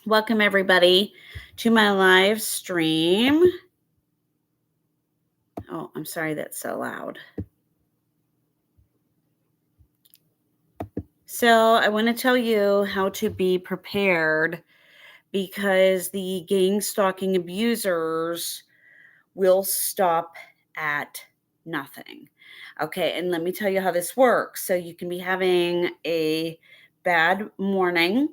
Welcome, everybody, to my live stream. Oh, I'm sorry that's so loud. So, I want to tell you how to be prepared because the gang stalking abusers will stop at nothing. Okay, and let me tell you how this works. So, you can be having a bad morning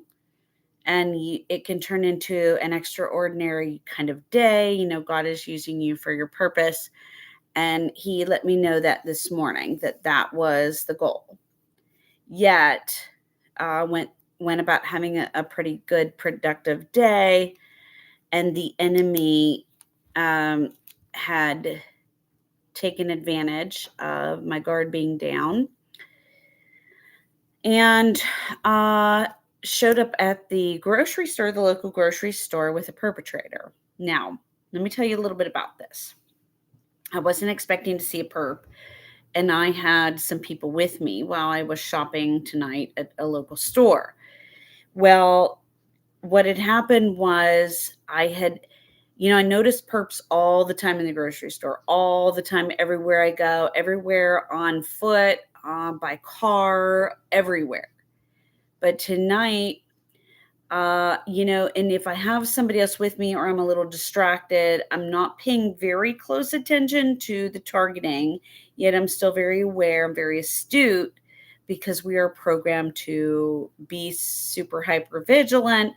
and it can turn into an extraordinary kind of day. God is using you for your purpose. And he let me know that this morning that was the goal. Yet, went about having a pretty good, productive day, and the enemy had taken advantage of my guard being down and showed up at the grocery store, the local grocery store, with a perpetrator. Now, let me tell you a little bit about this. I wasn't expecting to see a perp, and I had some people with me while I was shopping tonight at a local store. Well, what had happened was I noticed perps all the time in the grocery store, all the time, everywhere I go, everywhere on foot, by car, everywhere. But tonight, and if I have somebody else with me or I'm a little distracted, I'm not paying very close attention to the targeting, yet I'm still very aware, I'm very astute because we are programmed to be super hyper vigilant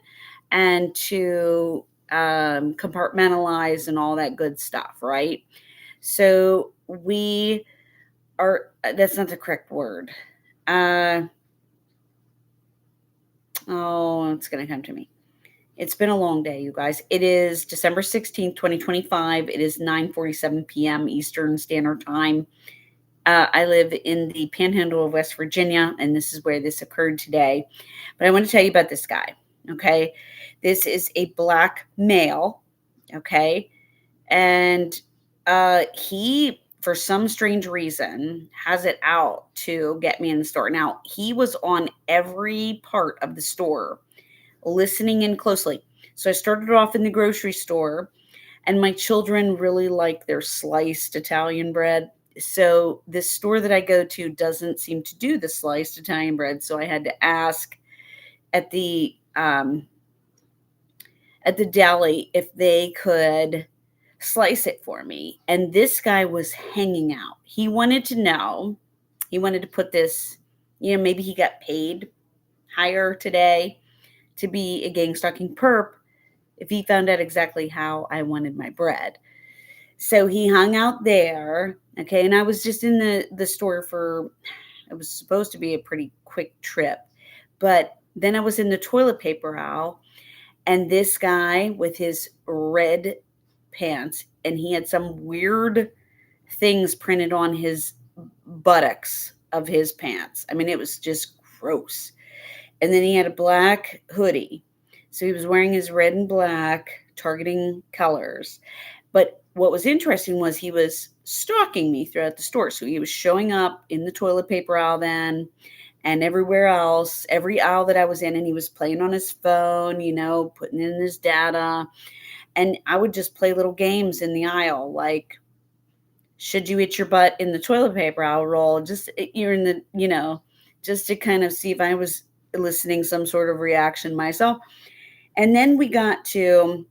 and to compartmentalize and all that good stuff, right? So we are, that's not the correct word. It's going to come to me. It's been a long day, you guys. It is December 16th, 2025. It is 9:47 p.m. Eastern Standard Time. I live in the panhandle of West Virginia, and this is where this occurred today. But I want to tell you about this guy, okay? This is a black male, okay? And he, for some strange reason, has it out to get me in the store. Now, he was on every part of the store, listening in closely. So I started off in the grocery store, and my children really like their sliced Italian bread. So this store that I go to doesn't seem to do the sliced Italian bread. So I had to ask at the deli if they could slice it for me. And this guy was hanging out. He wanted to know, he wanted to put this, maybe he got paid higher today to be a gang stalking perp if he found out exactly how I wanted my bread. So he hung out there, okay, and I was just in the store for, it was supposed to be a pretty quick trip, but then I was in the toilet paper aisle, and this guy with his red pants, and he had some weird things printed on his buttocks of his pants. I mean, it was just gross. And then he had a black hoodie. So he was wearing his red and black targeting colors. But what was interesting was he was stalking me throughout the store. So he was showing up in the toilet paper aisle then and everywhere else, every aisle that I was in, and he was playing on his phone, putting in his data. And I would just play little games in the aisle, like, should you eat your butt in the toilet paper aisle roll? Just, you're in the, just to kind of see if I was eliciting some sort of reaction myself. And then we got to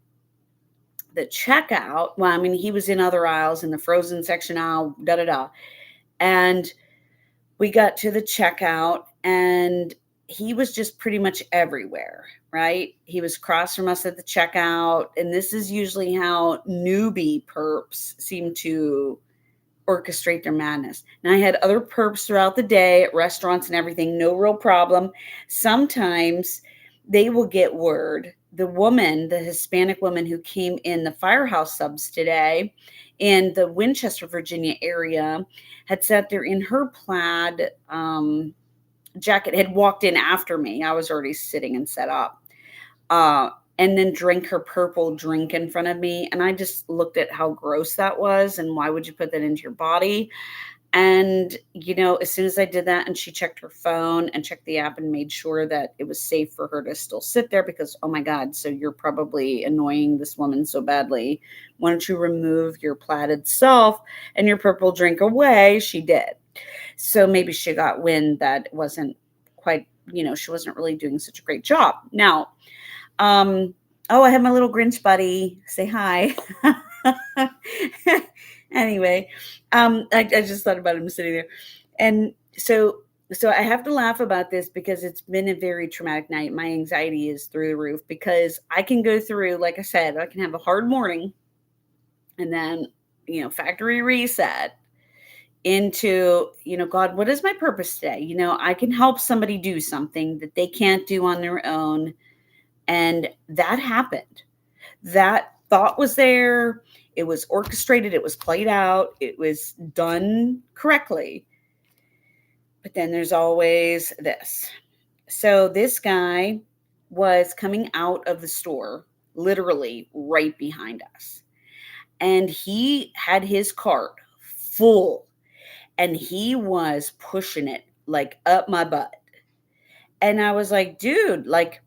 the checkout. Well, I mean, he was in other aisles, in the frozen section aisle, and we got to the checkout, and he was just pretty much everywhere, right? He was across from us at the checkout, and this is usually how newbie perps seem to orchestrate their madness. And I had other perps throughout the day at restaurants and everything, no real problem. Sometimes they will get word. The Hispanic woman who came in the Firehouse subs today in the Winchester, Virginia area, had sat there in her plaid jacket, had walked in after me. I was already sitting and set up. And then drank her purple drink in front of me. And I just looked at how gross that was and why would you put that into your body? And, as soon as I did that and she checked her phone and checked the app and made sure that it was safe for her to still sit there because, oh my God, so you're probably annoying this woman so badly. Why don't you remove your platted self and your purple drink away? She did. So maybe she got wind that it wasn't quite, she wasn't really doing such a great job. Now, oh, I have my little Grinch buddy. Say hi. Anyway, I just thought about him sitting there. And so I have to laugh about this because it's been a very traumatic night. My anxiety is through the roof because I can go through, like I said, I can have a hard morning and then, factory reset into, God, what is my purpose today? I can help somebody do something that they can't do on their own. And that happened. That thought was there. It was orchestrated. It was played out. It was done correctly. But then there's always this. So this guy was coming out of the store, literally right behind us. And he had his cart full and he was pushing it like up my butt. And I was like, dude, like,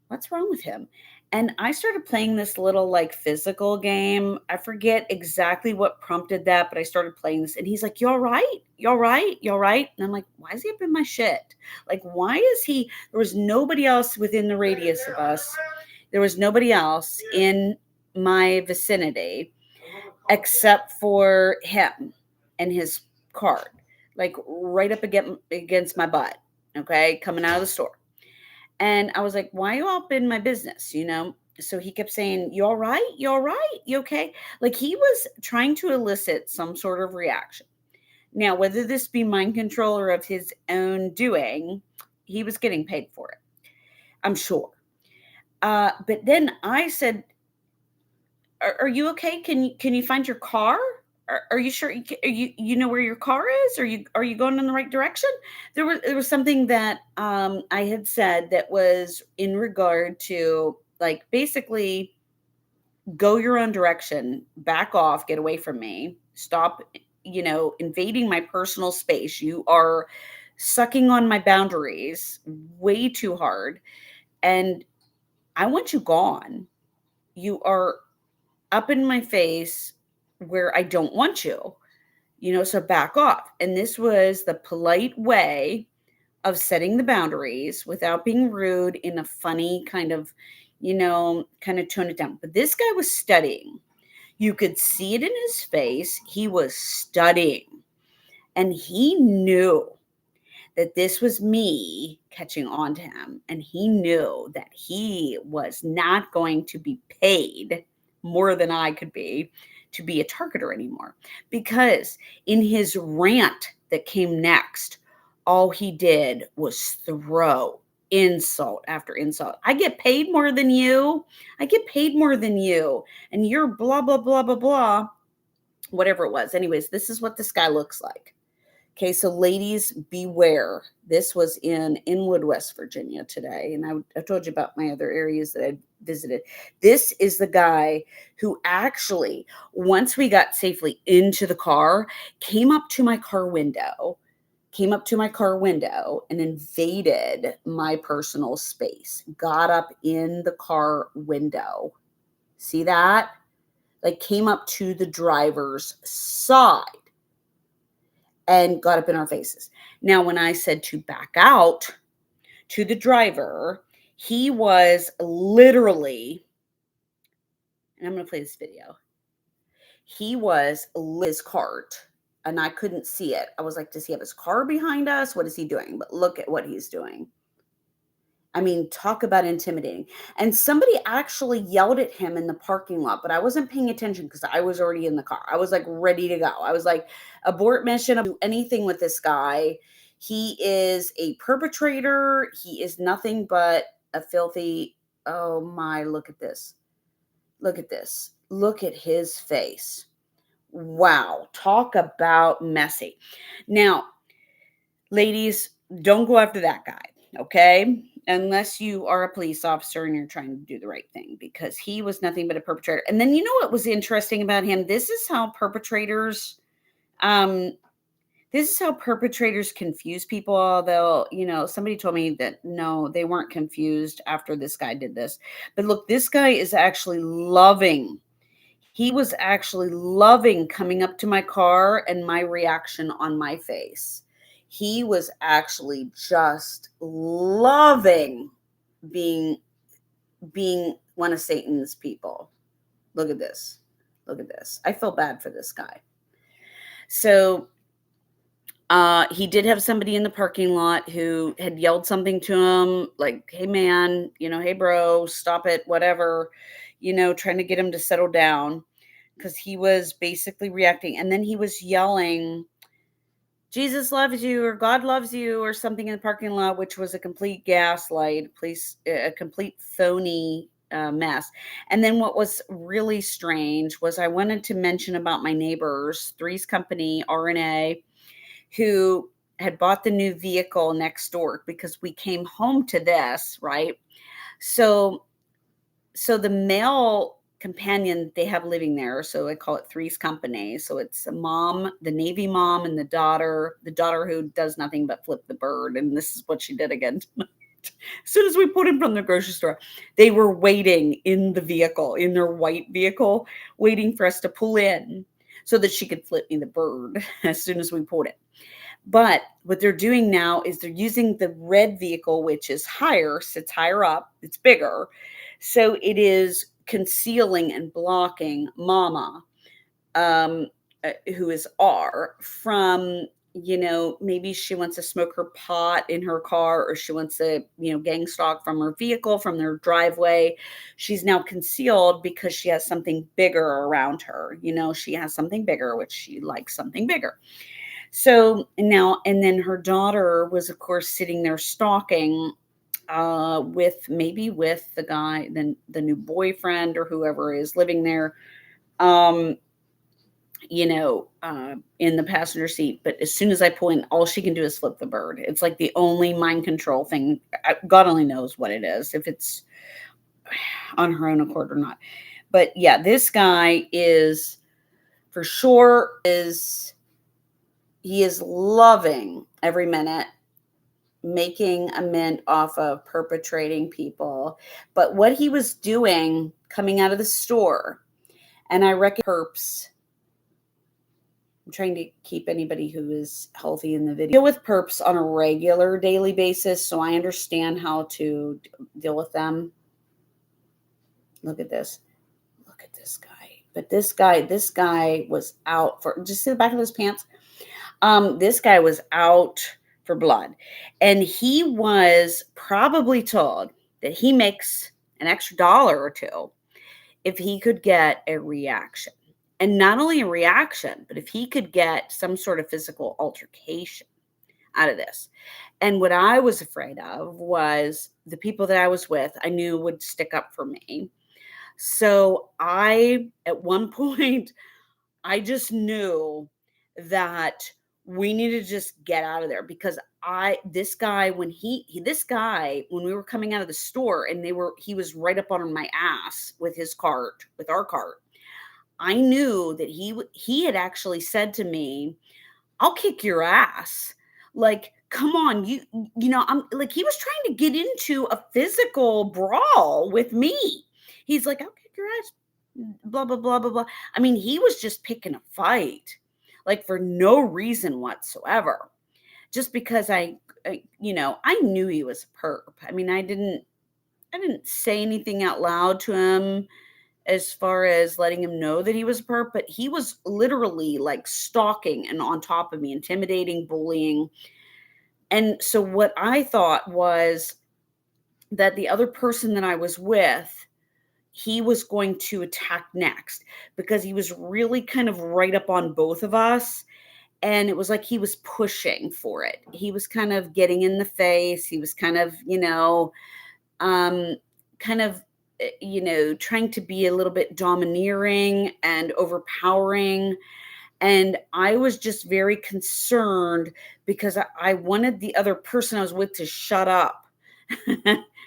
what's wrong with him? And I started playing this little like physical game. I forget exactly what prompted that, but I started playing this and he's like, "You all right? You all right? You all right?" And I'm like, "Why is he up in my shit? Like, why is he?" There was nobody else within the radius of us. There was nobody else in my vicinity except for him and his cart, like right up against my butt, okay, coming out of the store. And I was like, "Why you all up in my business?" So he kept saying, "You all right? You all right? You okay?" Like he was trying to elicit some sort of reaction. Now, whether this be mind control or of his own doing, he was getting paid for it, I'm sure. But then I said, are you okay? Can you find your car? Are you sure? You know where your car is? Are you going in the right direction? There was something that I had said that was in regard to like basically go your own direction, back off, get away from me, stop, invading my personal space. You are sucking on my boundaries way too hard, and I want you gone. You are up in my face where I don't want you, so back off. And this was the polite way of setting the boundaries without being rude in a funny kind of tone it down. But this guy was studying. You could see it in his face. He was studying and he knew that this was me catching on to him. And he knew that he was not going to be paid more than I could be to be a targeter anymore. Because in his rant that came next, all he did was throw insult after insult. I get paid more than you. I get paid more than you. And you're blah, blah, blah, blah, blah. Whatever it was. Anyways, this is what this guy looks like. Okay, so ladies, beware. This was in Inwood, West Virginia today. And I told you about my other areas that I visited. This is the guy who actually, once we got safely into the car, came up to my car window and invaded my personal space, got up in the car window. See that? Like came up to the driver's side and got up in our faces. Now, when I said to back out to the driver, he was literally, and I'm going to play this video. He was his cart and I couldn't see it. I was like, does he have his car behind us? What is he doing? But look at what he's doing. I mean, talk about intimidating. And somebody actually yelled at him in the parking lot, but I wasn't paying attention because I was already in the car. I was like ready to go. I was like, abort mission, do anything with this guy. He is a perpetrator. He is nothing but a filthy, oh my, look at this. Look at this. Look at his face. Wow. Talk about messy. Now, ladies, don't go after that guy, okay? Unless you are a police officer and you're trying to do the right thing, because he was nothing but a perpetrator. And then you know what was interesting about him? This is how perpetrators, This is how perpetrators confuse people, although, somebody told me that no, they weren't confused after this guy did this. But look, this guy is actually loving. He was actually loving coming up to my car and my reaction on my face. He was actually just loving being being one of Satan's people. Look at this. Look at this. I feel bad for this guy. So he did have somebody in the parking lot who had yelled something to him, like, "Hey man, hey bro, stop it, whatever," trying to get him to settle down because he was basically reacting. And then he was yelling, "Jesus loves you," or "God loves you," or something in the parking lot, which was a complete gaslight, please, a complete phony mess. And then what was really strange was I wanted to mention about my neighbors, Three's Company, RNA, who had bought the new vehicle next door because we came home to this, right? So the male companion they have living there, so I call it Three's Company. So it's a mom, the Navy mom, and the daughter who does nothing but flip the bird. And this is what she did again tonight. As soon as we put him from the grocery store, they were waiting in the vehicle, in their white vehicle, waiting for us to pull in so that she could flip me the bird as soon as we pulled it. But what they're doing now is they're using the red vehicle, which is higher, sits higher up, it's bigger. So it is concealing and blocking Mama, who is R, from, maybe she wants to smoke her pot in her car, or she wants to, gang stalk from her vehicle, from their driveway. She's now concealed because she has something bigger around her. She has something bigger, which she likes something bigger. So now, and then her daughter was, of course, sitting there stalking with the guy, then the new boyfriend or whoever is living there, in the passenger seat. But as soon as I pull in, all she can do is flip the bird. It's like the only mind control thing. God only knows what it is, if it's on her own accord or not. But yeah, this guy is for sure he is loving every minute, making a mint off of perpetrating people. But what he was doing coming out of the store, and I reckon perps, I'm trying to keep anybody who is healthy in the video, deal with perps on a regular daily basis, so I understand how to deal with them. Look at this. Look at this guy. But this guy was out for, just see the back of his pants. This guy was out for blood, and he was probably told that he makes an extra $1 or $2 if he could get a reaction. And not only a reaction, but if he could get some sort of physical altercation out of this. And what I was afraid of was the people that I was with, I knew would stick up for me. So at one point, I just knew that we needed to just get out of there, because this guy, when we were coming out of the store and he was right up on my ass with our cart. I knew that he had actually said to me, "I'll kick your ass." Like, come on, I'm like, he was trying to get into a physical brawl with me. He's like, "I'll kick your ass." Blah, blah, blah, blah, blah. I mean, he was just picking a fight, like, for no reason whatsoever. Just because I knew he was a perp. I mean, I didn't say anything out loud to him as far as letting him know that he was a perp, but he was literally like stalking and on top of me, intimidating, bullying. And so what I thought was that the other person that I was with, he was going to attack next, because he was really kind of right up on both of us. And it was like he was pushing for it. He was kind of getting in the face. He was kind of, trying to be a little bit domineering and overpowering. And I was just very concerned because I wanted the other person I was with to shut up.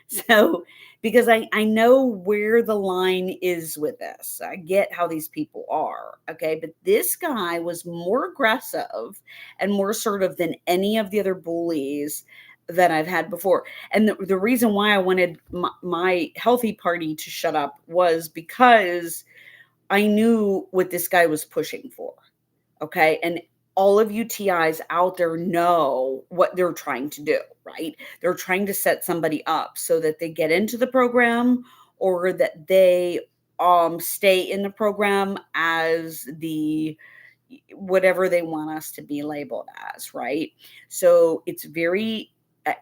So, because I know where the line is with this. I get how these people are. Okay. But this guy was more aggressive and more assertive than any of the other bullies that I've had before. And the reason why I wanted my healthy party to shut up was because I knew what this guy was pushing for. Okay. And all of you TIs out there know what they're trying to do, right? They're trying to set somebody up so that they get into the program or that they stay in the program as the whatever they want us to be labeled as, right? So it's very,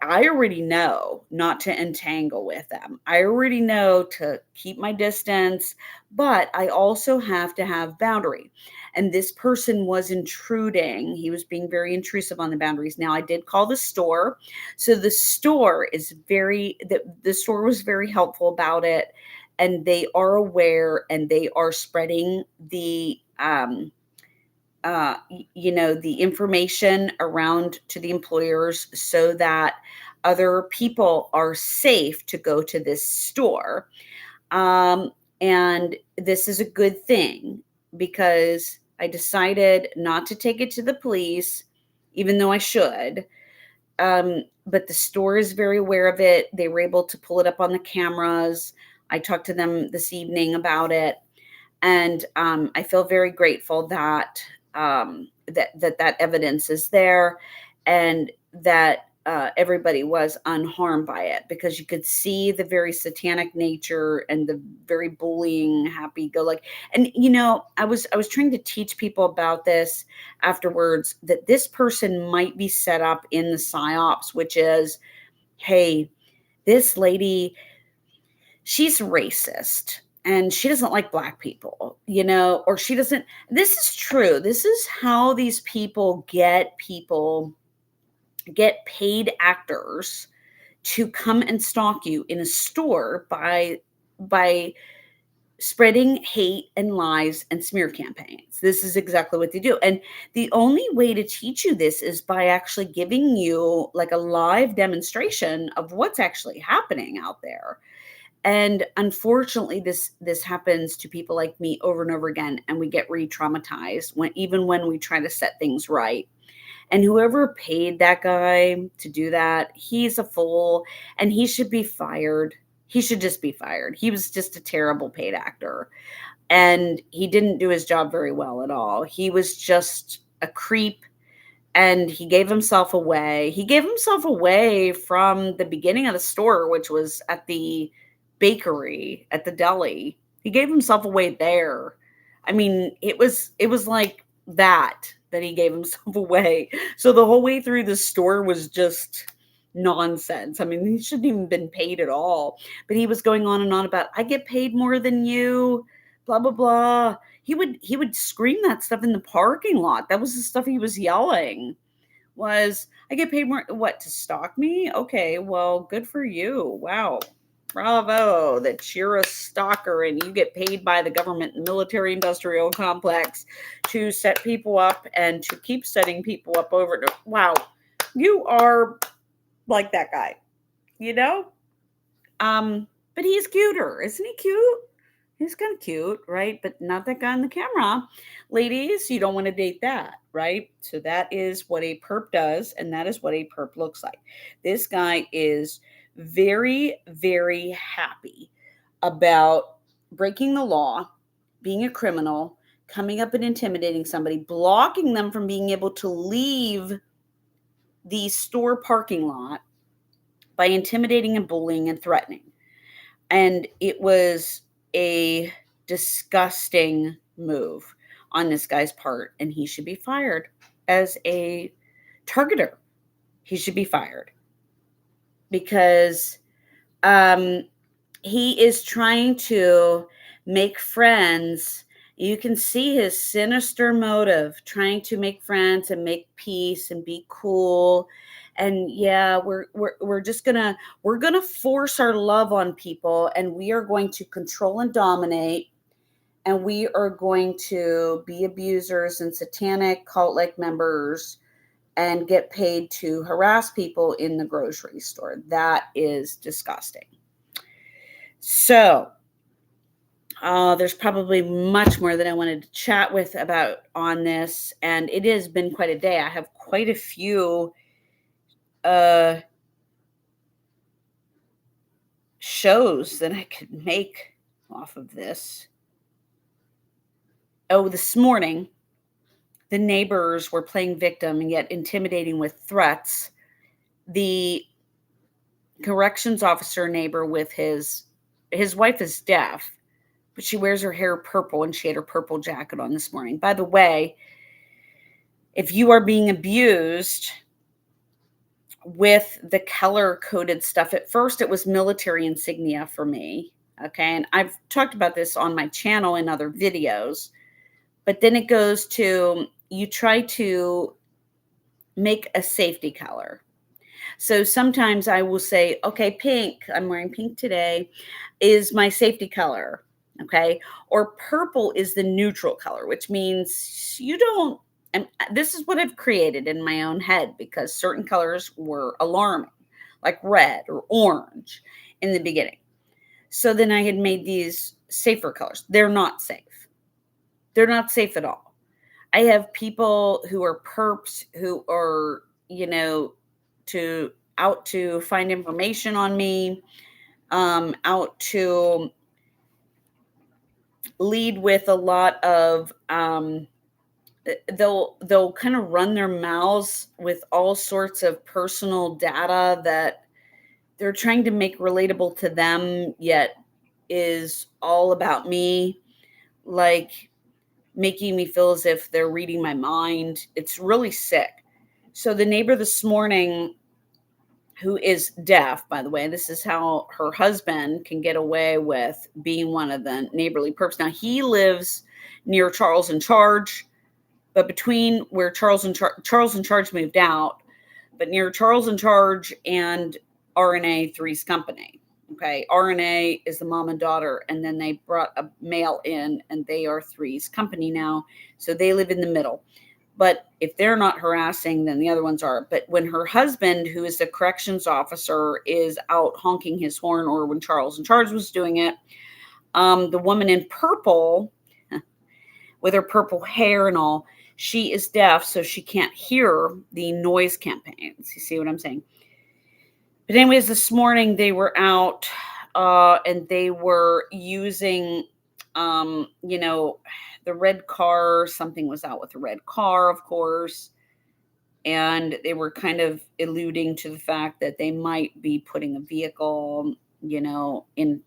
I already know not to entangle with them. I already know to keep my distance, but I also have to have boundary. And this person was intruding. He was being very intrusive on the boundaries. Now I did call the store. So the store is the store was very helpful about it. And they are aware and they are spreading the the information around to the employers so that other people are safe to go to this store. Um, and this is a good thing because I decided not to take it to the police, even though I should. But the store is very aware of it. They were able to pull it up on the cameras. I talked to them this evening about it. And I feel very grateful that that evidence is there, and that everybody was unharmed by it, because you could see the very satanic nature and the very bullying, happy-go-lucky. And I was trying to teach people about this afterwards, that this person might be set up in the psyops, which is, hey, this lady, she's racist and she doesn't like black people, or she doesn't. This is true. This is how these people get paid actors to come and stalk you in a store by spreading hate and lies and smear campaigns. This is exactly what they do. And the only way to teach you this is by actually giving you like a live demonstration of what's actually happening out there. And unfortunately, this happens to people like me over and over again, and we get re-traumatized even when we try to set things right. And whoever paid that guy to do that, he's a fool, and he should be fired. He should just be fired. He was just a terrible paid actor, and he didn't do his job very well at all. He was just a creep, and he gave himself away. He gave himself away from the beginning of the store, which was at the bakery, at the deli. He gave himself away there. I mean, it was like that he gave himself away. So the whole way through the store was just nonsense. I mean, he shouldn't even been paid at all. But he was going on and on about, I get paid more than you, blah blah blah. He would scream that stuff in the parking lot. That was the stuff he was yelling. Was, I get paid more, what, to stalk me? Okay, well, good for you. Wow. Bravo, that you're a stalker and you get paid by the government and military industrial complex to set people up and to keep setting people up over. Wow, you are like that guy, you know? But he's cuter. Isn't he cute? He's kind of cute, right? But not that guy on the camera. Ladies, you don't want to date that, right? So that is what a perp does, and that is what a perp looks like. This guy is very, very happy about breaking the law, being a criminal, coming up and intimidating somebody, blocking them from being able to leave the store parking lot by intimidating and bullying and threatening. And it was a disgusting move on this guy's part, and he should be fired as a targeter. He should be fired because he is trying to make friends. You can see his sinister motive, trying to make friends and make peace and be cool. And yeah, we're just we're gonna force our love on people, and we are going to control and dominate, and we are going to be abusers and satanic cult-like members and get paid to harass people in the grocery store. That is disgusting. So, there's probably much more that I wanted to chat with about on this, and it has been quite a day. I have quite a few uh, shows that I could make off of this. Oh, this morning, the neighbors were playing victim and yet intimidating with threats. The corrections officer neighbor with his wife is deaf, but she wears her hair purple and she had her purple jacket on this morning. By the way, if you are being abused with the color coded stuff, at first it was military insignia for me. Okay. And I've talked about this on my channel in other videos, but then it goes to you try to make a safety color. So sometimes I will say, okay, pink, I'm wearing pink today, is my safety color. Okay. Or purple is the neutral color, which means you don't, and this is what I've created in my own head because certain colors were alarming, like red or orange in the beginning. So then I had made these safer colors. They're not safe. They're not safe at all. I have people who are perps who are, to out to find information on me, out to lead with a lot of they'll kind of run their mouths with all sorts of personal data that they're trying to make relatable to them, yet is all about me, like making me feel as if they're reading my mind. It's really sick. So the neighbor this morning, who is deaf, by the way, this is how her husband can get away with being one of the neighborly perps. Now he lives near Charles in Charge, but between where Charles in Charge moved out, but near Charles in Charge and RNA Three's Company. Okay, RNA is the mom and daughter, and then they brought a male in, and they are Three's Company now. So they live in the middle. But if they're not harassing, then the other ones are. But when her husband, who is the corrections officer, is out honking his horn, or when Charles in Charge was doing it, the woman in purple, with her purple hair and all, she is deaf, so she can't hear the noise campaigns. You see what I'm saying? But anyways, this morning they were out and they were using, the red car. Something was out with the red car, of course. And they were kind of alluding to the fact that they might be putting a vehicle, in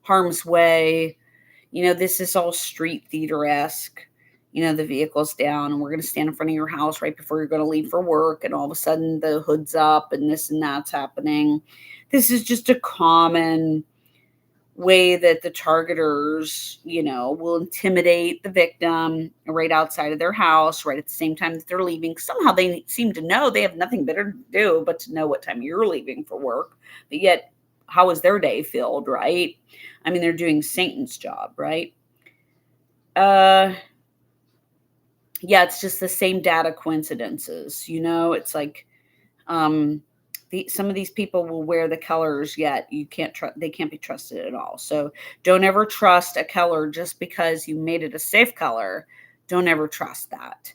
harm's way. This is all street theater-esque. The vehicle's down and we're going to stand in front of your house right before you're going to leave for work. And all of a sudden the hood's up and this and that's happening. This is just a common way that the targeters, will intimidate the victim right outside of their house, right at the same time that they're leaving. Somehow they seem to know they have nothing better to do but to know what time you're leaving for work. But yet, how is their day filled, right? I mean, they're doing Satan's job, right? Yeah, it's just the same data coincidences. It's like some of these people will wear the colors, yet they can't be trusted at all. So don't ever trust a color just because you made it a safe color. Don't ever trust that,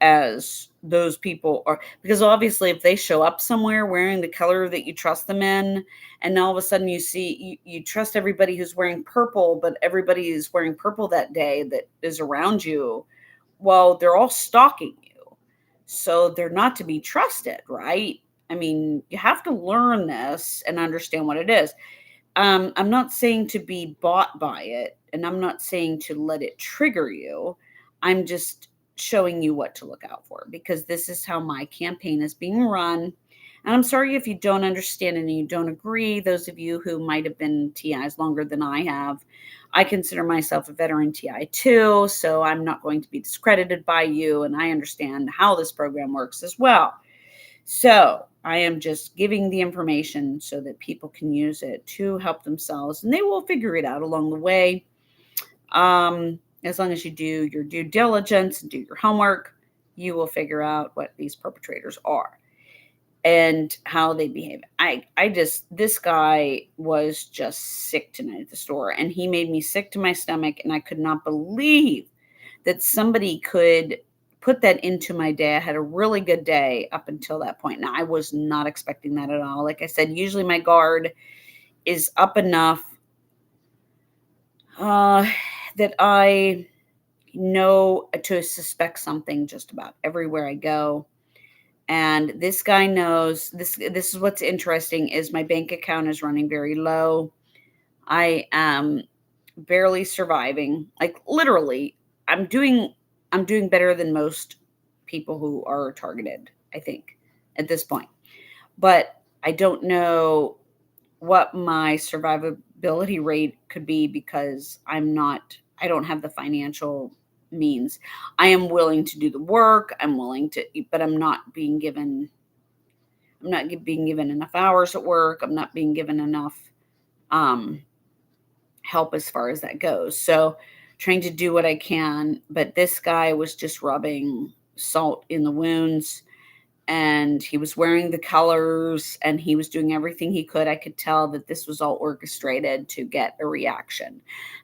as those people are, because obviously if they show up somewhere wearing the color that you trust them in, and all of a sudden you trust everybody who's wearing purple, but everybody is wearing purple that day that is around you, well, they're all stalking you. So they're not to be trusted, right? I mean, you have to learn this and understand what it is. I'm not saying to be bought by it, and I'm not saying to let it trigger you. I'm just showing you what to look out for, because this is how my campaign is being run. And I'm sorry if you don't understand and you don't agree. Those of you who might have been TIs longer than I have, I consider myself a veteran TI too, so I'm not going to be discredited by you, and I understand how this program works as well. So I am just giving the information so that people can use it to help themselves, and they will figure it out along the way. As long as you do your due diligence and do your homework, you will figure out what these perpetrators are. and how they behave. This guy was just sick tonight at the store, and he made me sick to my stomach, and I could not believe that somebody could put that into my day. I had a really good day up until that point. Now, I was not expecting that at all. Like I said, usually my guard is up enough that I know to suspect something just about everywhere I go. And this guy knows this. This is what's interesting is my bank account is running very low. I am barely surviving. Like literally, I'm doing better than most people who are targeted, I think, at this point. But I don't know what my survivability rate could be because I don't have the financial means. I am willing to do the work. I'm willing to, but I'm not being given enough hours at work. I'm not being given enough help as far as that goes. So trying to do what I can, but this guy was just rubbing salt in the wounds, and he was wearing the colors, and he was doing everything he could. I could tell that this was all orchestrated to get a reaction.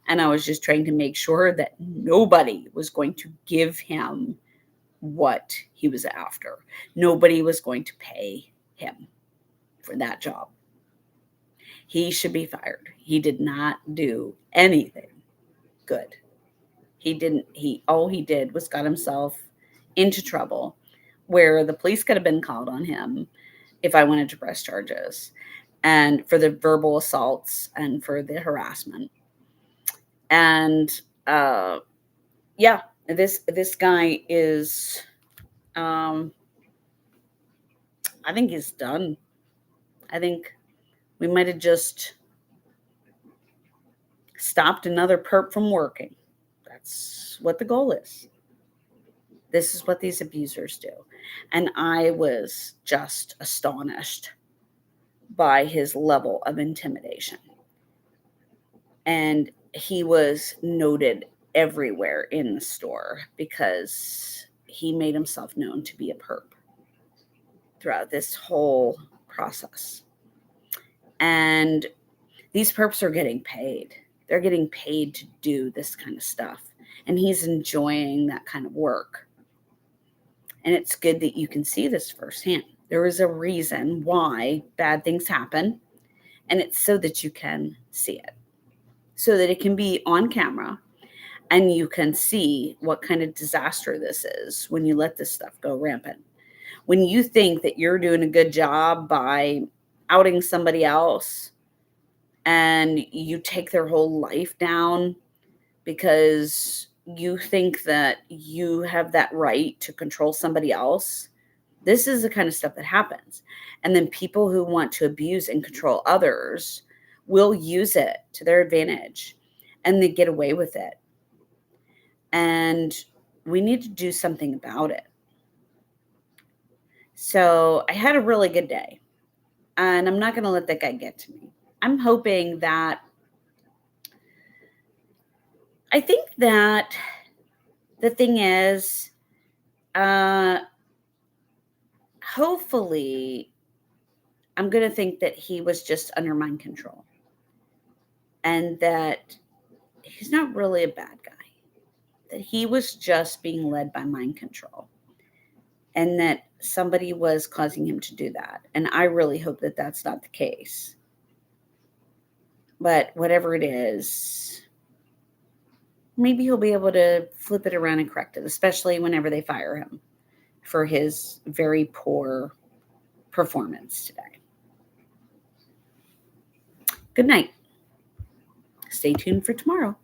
And I was just trying to make sure that nobody was going to give him what he was after. Nobody was going to pay him for that job. He should be fired. He did not do anything good. All he did was got himself into trouble where the police could have been called on him if I wanted to press charges, and for the verbal assaults and for the harassment. And yeah, this guy is I think he's done. I think we might have just stopped another perp from working. That's what the goal is. This is what these abusers do. And I was just astonished by his level of intimidation. And he was noted everywhere in the store because he made himself known to be a perp throughout this whole process. And these perps are getting paid. They're getting paid to do this kind of stuff. And he's enjoying that kind of work. And it's good that you can see this firsthand. There is a reason why bad things happen. And it's so that you can see it. So that it can be on camera. And you can see what kind of disaster this is when you let this stuff go rampant. When you think that you're doing a good job by outing somebody else, and you take their whole life down because you think that you have that right to control somebody else. This is the kind of stuff that happens. And then people who want to abuse and control others will use it to their advantage, and they get away with it. And we need to do something about it. So I had a really good day, and I'm not going to let that guy get to me. I'm hoping that, I think that the thing is, hopefully, I'm going to think that he was just under mind control and that he's not really a bad guy, that he was just being led by mind control and that somebody was causing him to do that. And I really hope that that's not the case. But whatever it is, maybe he'll be able to flip it around and correct it, especially whenever they fire him for his very poor performance today. Good night. Stay tuned for tomorrow.